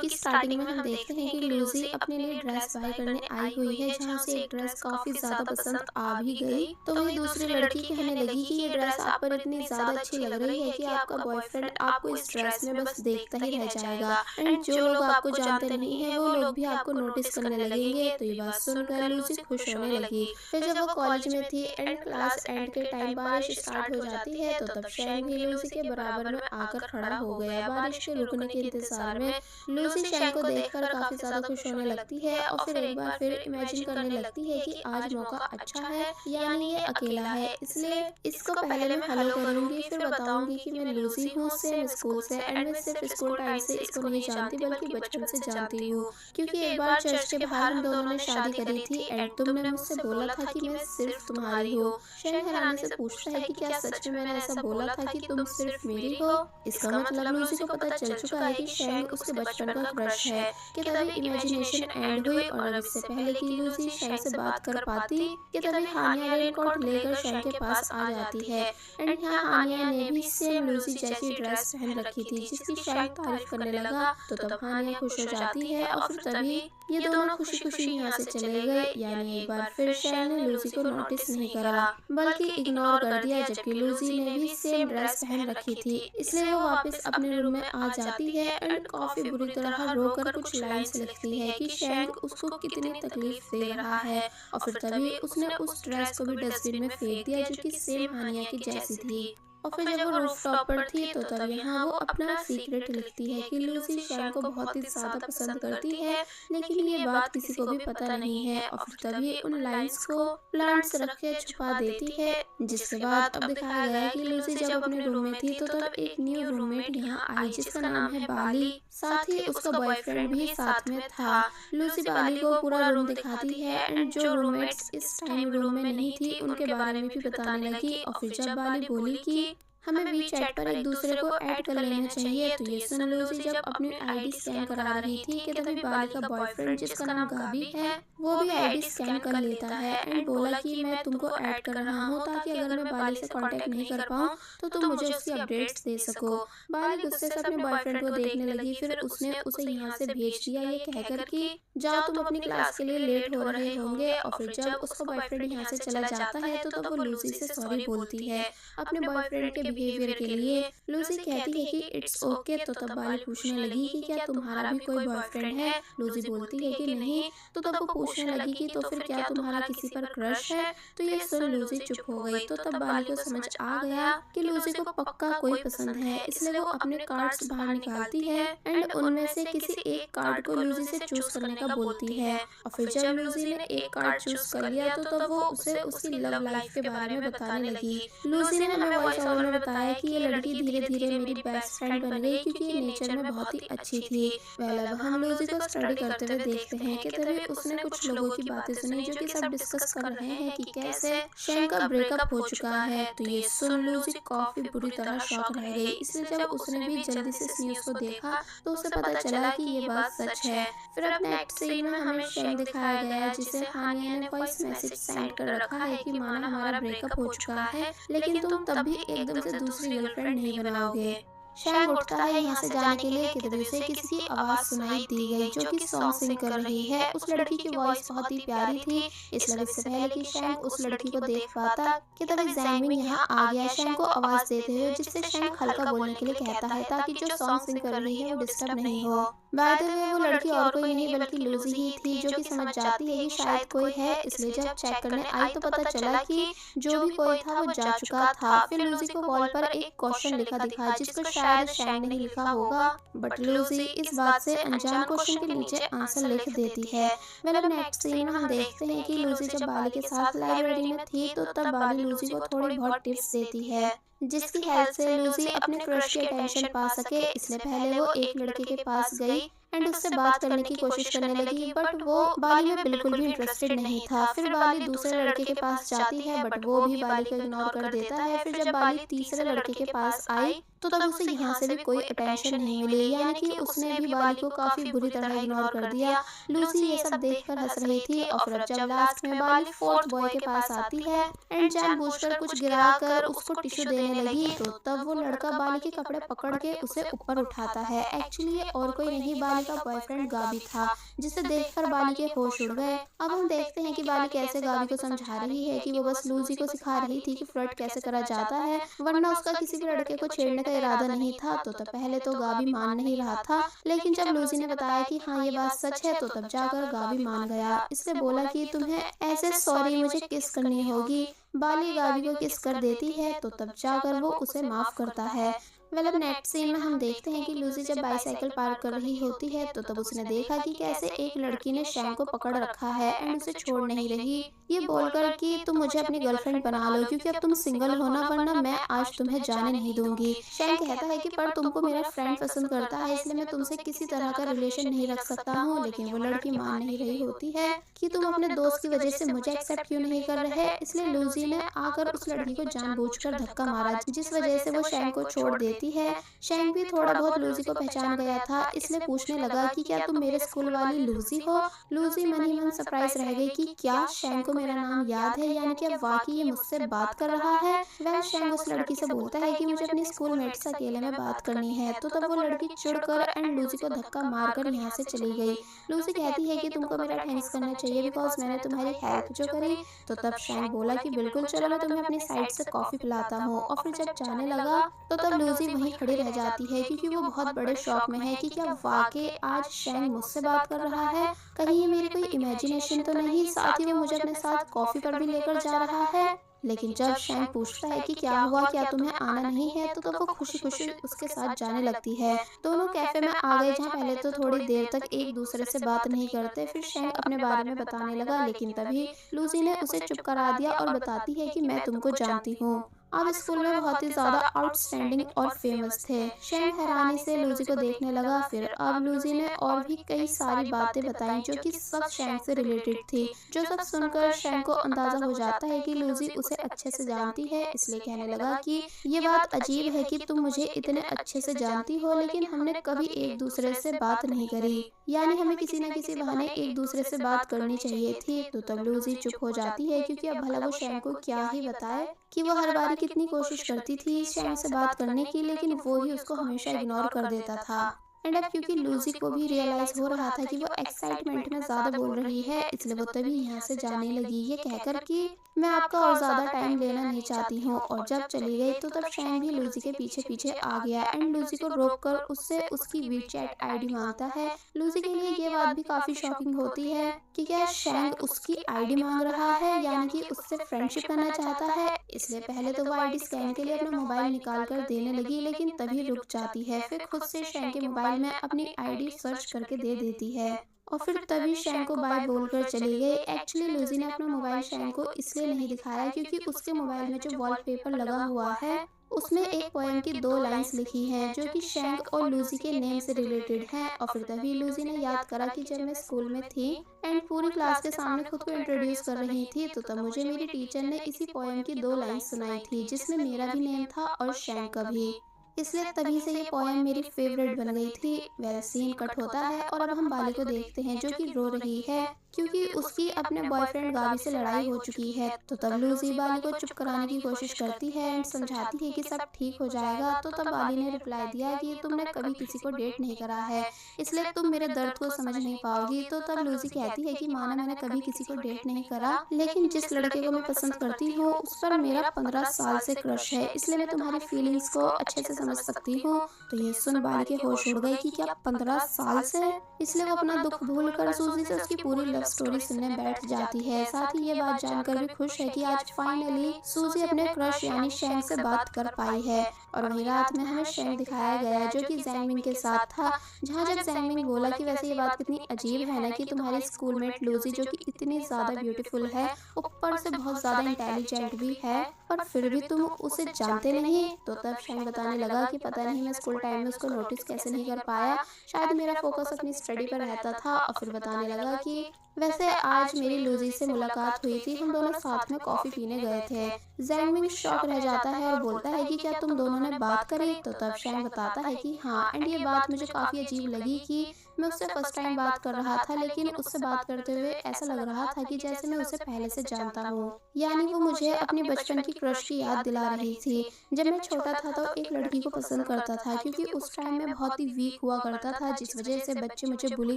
क्योंकि स्टार्टिंग में हम देखते हैं कि लूसी अपने लिए ड्रेस बाय करने आई हुई है, जहाँ से एक ड्रेस काफी ज्यादा पसंद आ भी गई। तो वही दूसरी लड़की कहने लगी कि ये ड्रेस आप पर इतनी ज्यादा अच्छी लग रही है कि आपका बॉयफ्रेंड आपको इस ड्रेस में बस देखता ही रह जाएगा, एंड जो लोग आपको जानते नहीं है वो लोग भी आपको नोटिस करने लगेंगे। तो ये बात सुनकर लूसी खुश होने लगी। फिर जब वो कॉलेज में थी एंड क्लास एंड के टाइम बारिश स्टार्ट हो जाती है, तो तब शैंग भी लूसी के बराबर में आकर खड़ा हो गया बारिश के रुकने के इंतजार में। लूसी शैंग को देखकर काफी ज्यादा खुश होने लगती है और फिर एक बार फिर इमेजिन करने लगती है कि आज मौका अच्छा है, यानी ये अकेला है, इसलिए इसको पहले मैं हेलो करूंगी, फिर बताऊंगी कि मैं लूसी हूँ सेम स्कूल से, एंड मैं सिर्फ स्कूल टाइम से इसको नहीं जानती बल्कि बचपन से जानती हूँ, क्योंकि एक बार चर्च के बाहर हम दोनों ने शादी करी थी एंड तुमने मुझसे बोला था कि मैं सिर्फ तुम्हारी हूँ। शैंग हैरानी से पूछता है कि क्या सच में मैंने ऐसा बोला था कि तुम सिर्फ मेरी हो? इसका मतलब लूसी को पता चल चुका है कि शैंग उसके बचपन का क्रश है। कि तभी इमेजिनेशन एंड हुई और इससे पहले कि लूसी शैंग से बात कर पाती कि तभी हानिया रेनकोट लेकर शैंग के पास आ जाती है, एंड यहाँ हानिया ने भी सेम लूसी जैसी ड्रेस पहन रखी थी जिसकी शैंग तारीफ करने लगा। तो तब हानिया खुश हो जाती है और फिर तभी ये दोनों खुशी खुशी यहाँ से चले गए। यानी एक बार फिर शैंग ने लूसी को नोटिस नहीं करा बल्कि इग्नोर कर दिया, जबकि लूसी ने भी सेम ड्रेस पहन रखी थी, इसलिए वो वापस अपने रूम में आ जाती है एंड काफी बुरी तरह रोकर कुछ लाइंस लिखती है कि शैंग उसको कितनी तकलीफ दे रहा है। और फिर तभी उसने उस ड्रेस को भी डस्टबिन में फेंक दिया जो कि सेम हानिया की जैसी थी। और फिर जब वो रूफटॉप पर थी तो तब यहाँ वो अपना सीक्रेट लिखती है कि लूसी शैंग को बहुत ही ज्यादा पसंद करती है, लेकिन ये बात किसी को भी पता नहीं है। और फिर तभी उन लाइंस को प्लांट्स रख के छुपा देती है, जिसके बाद अब दिखाया गया कि लूसी जब अपने रूम में थी तो तब एक न्यू रूममेट यहाँ आई जिसका नाम है बाली, साथ ही उसका बॉयफ्रेंड भी साथ में था। लूसी बाली को पूरा रूम दिखाती है एंड जो रूममेट्स इस टाइम रूम में नहीं थी उनके बारे में भी बताने लगी। और फिर जब बाली बोली कि हमें वी चैट पर एक दूसरे को ऐड कर लेना चाहिए, तो ये सुन लूसी जब अपनी आईडी स्कैन करा रही थी कि तभी बाली का बॉयफ्रेंड जिसका नाम गाबी है वो भी आईडी स्कैन कर लेता है एंड बोला कि मैं तुमको ऐड कर रहा हूँ ताकि अगर मैं बाली से कांटेक्ट नहीं कर पाऊँ तो तुम मुझे उसकी अपडेट्स दे सको। बाली गुस्से से अपने बॉयफ्रेंड को देखने लगी, फिर उसने उसे यहाँ से भेज दिया ये कहकर कि जाओ तुम अपनी क्लास के लिए लेट हो रहे होंगे। और फिर जब उसका बॉयफ्रेंड यहाँ से चला जाता है तो तब वो लूसी से सॉरी बोलती है अपने बॉयफ्रेंड के बिहेवियर के लिए। लूसी कहती है कि इट्स ओके। तो तब बाली पूछने लगी कि क्या तुम्हारा भी कोई बॉयफ्रेंड है? लूसी बोलती है कि नहीं। तो तब वो पूछने लगी कि तो फिर क्या तुम्हारा किसी पर क्रश है? तो ये सुन लूसी चुप हो गई। तो तब बाली को समझ आ गया कि लूसी को पक्का कोई पसंद है, इसलिए वो अपने कार्ड्स बाहर निकालती है एंड उनमें से किसी एक कार्ड को लूसी से चूज करने का बोलती है। और फिर जब लूसी ने एक कार्ड चूज कर लिया तो तब वो उसे उसकी लव लाइफ के बारे में बताने लगी। लूसी ने हमें वॉइस ओवर में बताया कि ये लड़की धीरे धीरे मेरी बेस्ट फ्रेंड बन गई क्योंकि ये नेचर में बहुत ही अच्छी थी। वेल अब हम लूसी को स्टडी करते हुए देखते हैं कि तभी उसने कुछ लोगों की बातें सुनी जो कि सब डिस्कस कर रहे हैं कि कैसे शैंग का ब्रेकअप हो चुका है। तो ये सुन लूसी काफी बुरी तरह शॉक रह गई, इसलिए जब उसने भी जल्दी से इस न्यूज को देखा तो उसे पता चला कि ये बात सच है। फिर अब नेक्स्ट सीन में हमें शैंग दिखाया गया है जिसे हानिया ने वॉइस मैसेज सेंड कर रखा है कि माना हमारा ब्रेकअप हो चुका है लेकिन तुम तब भी एकदम से दूसरी गर्लफ्रेंड नहीं बनाओगे। शैंग उठता है यहाँ से जाने के लिए कि तभी उसे किसी की आवाज सुनाई दी गई जो कि सॉन्ग सिंग कर रही है। उस लड़की की वॉइस बहुत ही प्यारी थी, इसलिए इससे पहले कि शैंग उस लड़की को देख पाता कि तभी जैंगमिन यहाँ आ गया शैंग को आवाज देते हुए, जिससे शैंग हल्का बोलने के लिए कहता है ताकि जो सॉन्ग सिंग कर रही है वो डिस्टर्ब नहीं हो। बाय द वे वो लड़की और कोई नहीं बल्कि लूसी ही थी जो कि समझ जाती है कि शायद कोई है, इसलिए जब चेक करने आई तो पता चला कि जो भी कोई था वो जा चुका था। फिर लूसी को वॉल पर एक क्वेश्चन लिखा दिखा जिसको शायद शैंग ने लिखा होगा, बट लूसी इस बात से अनजान क्वेश्चन के नीचे आंसर लिख देती है। मतलब नेक्स्ट सीन में हम देखते हैं कि लूसी जब बाली के साथ लाइब्रेरी में थी तो तब बाली लूसी को थोड़ी बहुत टिप्स देती है जिसकी हेल्प से लूसी अपने क्रश की अटेंशन पा सके। इसलिए पहले वो एक लड़के के पास गई एंड उससे बात करने की कोशिश करने लगी, बट वो बाली में बिल्कुल भी इंटरेस्टेड नहीं था। फिर बाली दूसरे लड़के के पास जाती है बट वो भी बाली को इग्नोर कर देता है। फिर जब बाली तीसरे लड़के के पास आई तो तब उसे यहाँ से भी कोई अटेंशन नहीं मिली, यानी कि उसने भी बाली को काफी बुरी तरह इग्नोर कर दिया। लूसी ये सब देखकर हंस रही थी और फिर जब लास्ट में बाली फोर्थ बॉय के पास आती है एंड जानबूझकर कुछ गिराकर उसको टिश्यू देने लगी तो तब वो लड़का बाली के कपड़े पकड़ के उसे ऊपर उठाता है। एक्चुअली ये और कोई नहीं बाली बाली का बॉयफ्रेंड गाबी था, जिसे देखकर बाली के होश उड़ गए। अब हम देखते हैं कि बाली कैसे गाबी को समझा रही है कि वो बस लूसी को सिखा रही थी कि फ्लर्ट कैसे करा जाता है, वरना उसका किसी भी लड़के को छेड़ने का इरादा नहीं था। तो तब पहले तो गाबी मान नहीं रहा था, लेकिन जब लूसी ने बताया कि हाँ ये बात सच है, तो तब जाकर गाबी मान गया। इसने बोला कि तुम्हें ऐसे सॉरी मुझे किस करनी होगी। बाली गाबी को किस कर देती है, तो तब जाकर वो उसे माफ करता है। अब नेक्स्ट सीन में हम देखते हैं कि लूसी जब बाईसाइकिल पार्क कर रही होती है, तो तब उसने देखा कि कैसे एक लड़की ने शैंग को पकड़ रखा है एंड उसे छोड़ नहीं रही, ये बोलकर कि तुम मुझे अपनी गर्लफ्रेंड बना लो क्योंकि अब तुम सिंगल हो ना, वरना मैं आज तुम्हें जाने नहीं दूंगी। शैंग कहता है कि पर तुमको मेरा फ्रेंड पसंद करता है, इसलिए मैं तुमसे किसी तरह का रिलेशन नहीं रख सकता हूँ। लेकिन वो लड़की मान नहीं रही होती है कि तुम अपने दोस्त की वजह से मुझे एक्सेप्ट क्यों नहीं कर रहे। इसलिए लूसी ने आकर उस लड़की को जानबूझकर धक्का मारा, जिस वजह से वो शैंग को छोड़ देती है। शैंग भी थोड़ा बहुत लूसी को पहचान गया था, इसलिए पूछने लगा कि क्या तुम मेरे स्कूल वाली लूसी हो। लूसी मन ही मन सरप्राइज रह गई कि क्या शैंग को मेरा नाम याद है, यानी कि अब वाकई ये मुझसे बात कर रहा है। वह शैंग उस लड़की से बोलता है कि मुझे अपनी स्कूल मेट से अकेले में बात करनी है। तो तब वो लड़की चिढ़कर एंड लूसी को धक्का मारकर यहाँ से चली गई। लूसी कहती है कि तुमको मेरा थैंक्स करना चाहिए बिकॉज मैंने तुम्हारी हेल्प जो करी। तो तब शैंग बोला कि बिल्कुल चलो, मैं तुम्हें अपनी साइड से कॉफी पिलाता हूँ। और फिर जब जाने लगा तो तब लूसी वहीं खड़ी रह जाती है, क्योंकि वो बहुत बड़े शौक में है कि क्या वाकई आज शैंग मुझसे बात कर रहा है, कहीं ये मेरी कोई इमेजिनेशन तो नहीं। साथ ही वो मुझे अपने साथ कॉफी पर भी लेकर जा रहा है। लेकिन जब शैंग पूछता है कि क्या हुआ, क्या तुम्हें आना नहीं है, तो वो खुशी खुशी उसके साथ जाने लगती है। दोनों कैफे में आ गए, जहाँ पहले तो थोड़ी देर तक एक दूसरे से बात नहीं करते। फिर शैंग अपने बारे में बताने लगा, लेकिन तभी लूसी ने उसे चुप करा दिया और बताती है कि मैं तुमको जानती हूँ, आप स्कूल में बहुत ही ज्यादा आउटस्टैंडिंग और फेमस थे। शैंग हैरानी से लूसी को देखने लगा। फिर अब लूसी ने और भी कई सारी बातें बताई जो कि सब शैंग से रिलेटेड थी, जो सब सुनकर शैंग को अंदाजा हो जाता है कि लूसी उसे अच्छे से जानती है। इसलिए कहने लगा कि ये बात अजीब है कि तुम मुझे इतने अच्छे से जानती हो, लेकिन हमने कभी एक दूसरे से बात नहीं करी, यानी हमें किसी न किसी बहाने एक दूसरे से बात करनी चाहिए थी। तो तब लूसी चुप हो जाती है, क्योंकि अब भला वो शैंग को क्या ही बताए कि वो हर बार कितनी कोशिश करती थी शैंग से बात करने की, लेकिन वो ही उसको हमेशा इग्नोर कर देता था। एंड अब क्योंकि लूसी को भी रियलाइज हो रहा था कि वो एक्साइटमेंट में ज्यादा बोल रही है, इसलिए वो तभी यहाँ से जाने लगी, ये कहकर कि मैं आपका और ज्यादा टाइम लेना नहीं चाहती हूँ। और जब चली गई तो तब शैंग भी लूसी के पीछे पीछे आ गया एंड लूसी को रोककर उससे उसकी वीचैट आईडी मांगता है। लूसी के लिए ये बात भी काफी शॉकिंग होती है कि क्या शैंग उसकी आईडी मांग रहा है, यानी कि उससे फ्रेंडशिप करना चाहता है। इसलिए पहले तो वो आईडी स्कैन के लिए अपना मोबाइल निकाल कर देने लगी, लेकिन तभी रुक जाती है। फिर खुद से शैंग के मोबाइल में अपनी आईडी सर्च करके दे देती है और फिर तभी शैंग को बाय बोलकर चली गई। एक्चुअली लूसी ने अपना मोबाइल शैंग को इसलिए नहीं दिखाया क्योंकि उसके मोबाइल में जो वॉलपेपर लगा हुआ है उसमें एक पोएम की 2 लाइंस लिखी हैं जो कि शैंग और लूसी के नेम से रिलेटेड हैं। और फिर तभी लूसी ने याद करा कि जब मैं स्कूल में थी एंड पूरी क्लास के सामने खुद को इंट्रोड्यूस कर रही थी, तो तब मुझे मेरी टीचर ने इसी पोएम की 2 लाइंस सुनाई थी, जिसमें मेरा भी नेम था और शैंग का भी। इसलिए तभी से ये पोएम मेरी फेवरेट बन गई थी। वह सीन कट होता है और अब हम बाली को देखते हैं जो कि रो रही है क्योंकि उसकी अपने बॉयफ्रेंड गाबी से लड़ाई हो चुकी है। तो तब लूसी बाली को चुप कराने की कोशिश करती है एंड समझाती है कि सब ठीक हो जाएगा। तो तब बाली ने रिप्लाई दिया कि तुमने कभी किसी को डेट नहीं करा है, इसलिए तुम मेरे दर्द को समझ नहीं पाओगी। तो तब लूसी कहती है कि माना मैंने कभी किसी को डेट नहीं करा, लेकिन जिस लड़के को मैं पसंद करती हूँ उस पर मेरा 15 साल से क्रश है, इसलिए मैं तुम्हारी फीलिंग्स को अच्छे से समझ सकती हूँ। तो ये सुन बाली के होश उड़ गए कि क्या 15 साल से। इसलिए वो अपना दुख भूल कर सूजी से उसकी पूरी लव स्टोरी सुनने बैठ जाती है। साथ ही ये बात जानकर भी खुश है कि आज फाइनली सूजी अपने क्रश यानी शैंग से बात कर पाई है। और वही रात में हमें शैंग दिखाया गया है जो कि जैंगमिंग के साथ था, जहाँ जब जैंगमिंग बोला कि वैसे ये बात कितनी अजीब है ना कि तुम्हारी स्कूलमेट लूसी जो कि इतनी ज्यादा ब्यूटीफुल है, ऊपर से बहुत ज्यादा इंटेलिजेंट भी है, पर फिर भी तुम उसे जानते नहीं। तो तब शैंग बताने लगा कि पता नहीं मैं स्कूल टाइम में उसको नोटिस कैसे नहीं कर पाया, शायद मेरा फोकस अपनी स्टडी पर रहता था। और फिर बताने लगा कि वैसे आज मेरी लूजी से मुलाकात हुई थी, हम दोनों साथ में कॉफ़ी पीने गए थे। ज़ैंगमिंग शॉक रह जाता है और बोलता है कि क्या तुम दोनों ने बात करी? तो तब शैंग बताता है कि हाँ, एंड ये बात मुझे काफ़ी अजीब लगी कि मैं उससे फर्स्ट टाइम बात कर रहा था, लेकिन उससे बात करते हुए ऐसा लग रहा था कि जैसे मैं उसे पहले से जानता हूँ। यानी वो मुझे अपने बचपन की क्रश की याद दिला रही थी। जब मैं छोटा था तो एक लड़की को पसंद करता था, क्योंकि उस टाइम मैं बहुत ही वीक हुआ करता था, जिस वजह से बच्चे मुझे बुली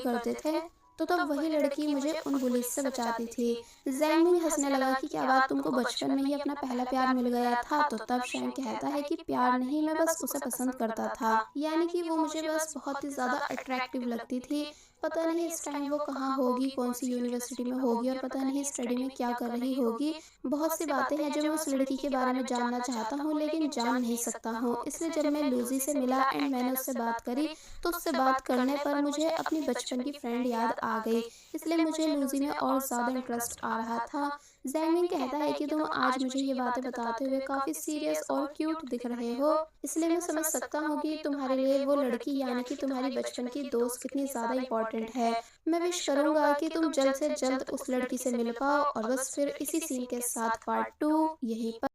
करते थे। तो तब वही लड़की मुझे उन बुलिस से बचाती थी। ज़ैंगमिंग हंसने लगा कि क्या बात तुमको बचपन में ही अपना पहला प्यार मिल गया था? तो तब शैंग कहता है कि प्यार नहीं, मैं बस उसे पसंद करता था। यानी कि वो मुझे बस बहुत ही ज़्यादा अट्रैक्टिव लगती थी। पता नहीं इस टाइम वो कहाँ होगी, कौन सी यूनिवर्सिटी में होगी और पता नहीं स्टडी में क्या कर रही होगी। बहुत सी बातें हैं जो मैं उस लड़की के बारे में जानना चाहता हूँ, लेकिन जान नहीं सकता हूँ। इसलिए जब मैं लूजी से मिला एंड मैंने उससे बात करी, तो उससे बात करने पर मुझे अपनी बचपन की फ्रेंड याद आ गई। इसलिए मुझे लूज़ी में और ज़्यादा इंटरेस्ट आ रहा था। ज़ैंगमिंग कहता है कि तुम आज मुझे ये बातें बताते हुए काफ़ी सीरियस और क्यूट दिख रहे हो। इसलिए मैं समझ सकता हूँ कि तुम्हारे लिए वो लड़की, यानी कि तुम्हारी बचपन की दोस्त, कितनी ज़्यादा इम्पोर्टेंट है। मैं विश करूँगा कि तुम जल्द से जल्द उस लड़की से मिल पाओ और बस फिर इसी सीन के साथ पार्ट 2 यहीं पर